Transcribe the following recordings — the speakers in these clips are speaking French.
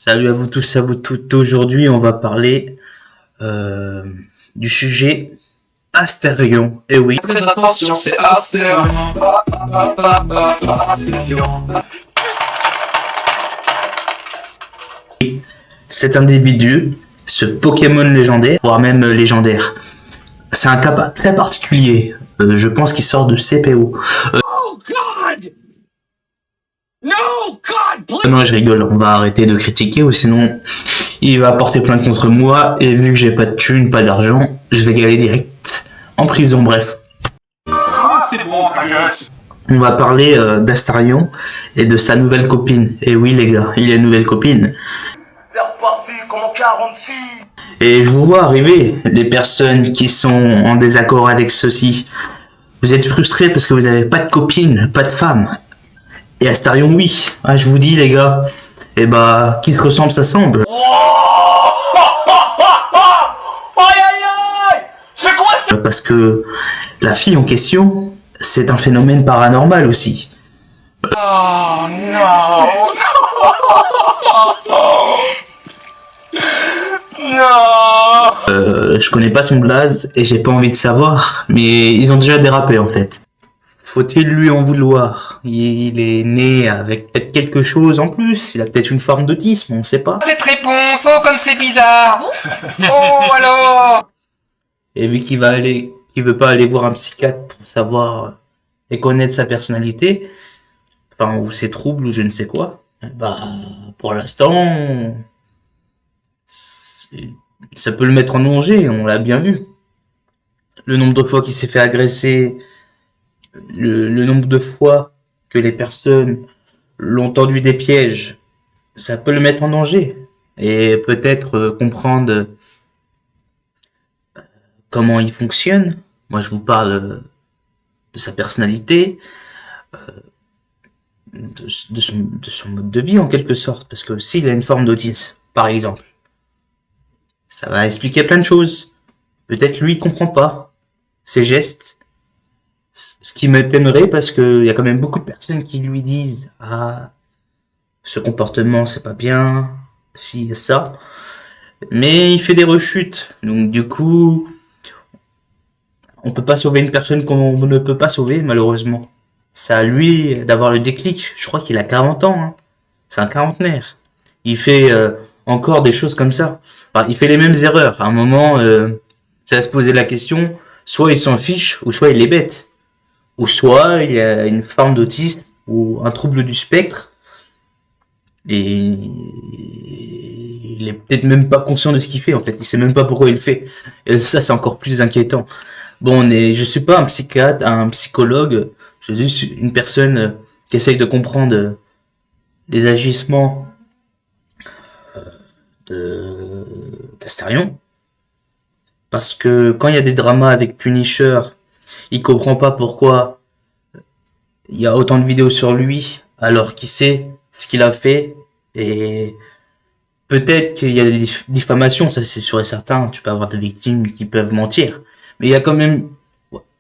Salut à vous tous, à vous toutes. Aujourd'hui, on va parler du sujet Astérion. Et oui, Très attention, c'est Astérion. cet individu, ce Pokémon légendaire, voire même légendaire, c'est un cas très particulier. Je pense qu'il sort de CPO. Oh God! No God, please! Non, je rigole, on va arrêter de critiquer ou sinon il va porter plainte contre moi et vu que j'ai pas de thunes, pas d'argent, je vais y aller direct en prison, bref. Ah, c'est bon, ta gueule. On va parler d'Astarion et de sa nouvelle copine. Et oui les gars, il a une nouvelle copine. C'est reparti comme en 46. Et je vous vois arriver, les personnes qui sont en désaccord avec ceci. Vous êtes frustrés parce que vous n'avez pas de copine, pas de femme. Et Astarion, oui. Ah, je vous dis les gars, eh bah, qui se ressemble, ça semble. Aïe aïe aïe! C'est quoi ça? Parce que la fille en question, c'est un phénomène paranormal aussi. Oh non! Non! Je connais pas son blaze et j'ai pas envie de savoir, mais ils ont déjà dérapé en fait. Faut-il lui en vouloir? Il est né avec peut-être quelque chose en plus, il a peut-être une forme d'autisme, on sait pas. Cette réponse, oh comme c'est bizarre! Oh alors! Et vu qu'il veut pas aller voir un psychiatre pour savoir et connaître sa personnalité, enfin, ou ses troubles, ou je ne sais quoi, bah, pour l'instant, ça peut le mettre en danger, on l'a bien vu. Le nombre de fois qu'il s'est fait agresser, le nombre de fois que les personnes l'ont tendu des pièges, ça peut le mettre en danger. Et peut-être comprendre comment il fonctionne. Moi, je vous parle de sa personnalité, de son mode de vie en quelque sorte. Parce que s'il a une forme d'autisme, par exemple, ça va expliquer plein de choses. Peut-être lui, il comprend pas ses gestes. Ce qui m'étonnerait parce que il y a quand même beaucoup de personnes qui lui disent ah, ce comportement c'est pas bien, si et ça. Mais il fait des rechutes. Donc du coup, on peut pas sauver une personne qu'on ne peut pas sauver malheureusement. C'est à lui d'avoir le déclic. Je crois qu'il a 40 ans. Hein. C'est un quarantenaire. Il fait encore des choses comme ça. Enfin, il fait les mêmes erreurs. À un moment, ça va se poser la question, soit il s'en fiche, ou soit il est bête. Ou soit il a une forme d'autisme, ou un trouble du spectre, et il est peut-être même pas conscient de ce qu'il fait, en fait. Il sait même pas pourquoi il le fait. Et ça, c'est encore plus inquiétant. Bon, je suis pas un psychiatre, un psychologue, je suis juste une personne qui essaye de comprendre les agissements d'Astarion. Parce que quand il y a des dramas avec Punisher, il comprend pas pourquoi il y a autant de vidéos sur lui, alors qu'il sait ce qu'il a fait, et peut-être qu'il y a des diffamations, ça c'est sûr et certain, tu peux avoir des victimes qui peuvent mentir, mais il y a quand même,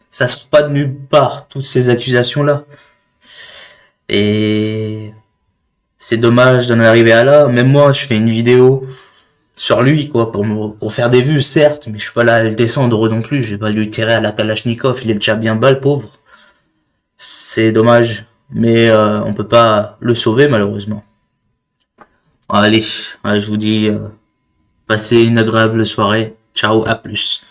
ça sort pas de nulle part, toutes ces accusations-là, et c'est dommage d'en arriver à là. Même moi, je fais une vidéo sur lui, quoi, pour faire des vues, certes, mais je suis pas là à le descendre non plus, je vais pas lui tirer à la Kalachnikov, il est déjà bien bas, le pauvre. C'est dommage, mais on peut pas le sauver, malheureusement. Allez, je vous dis, passez une agréable soirée, ciao, à plus.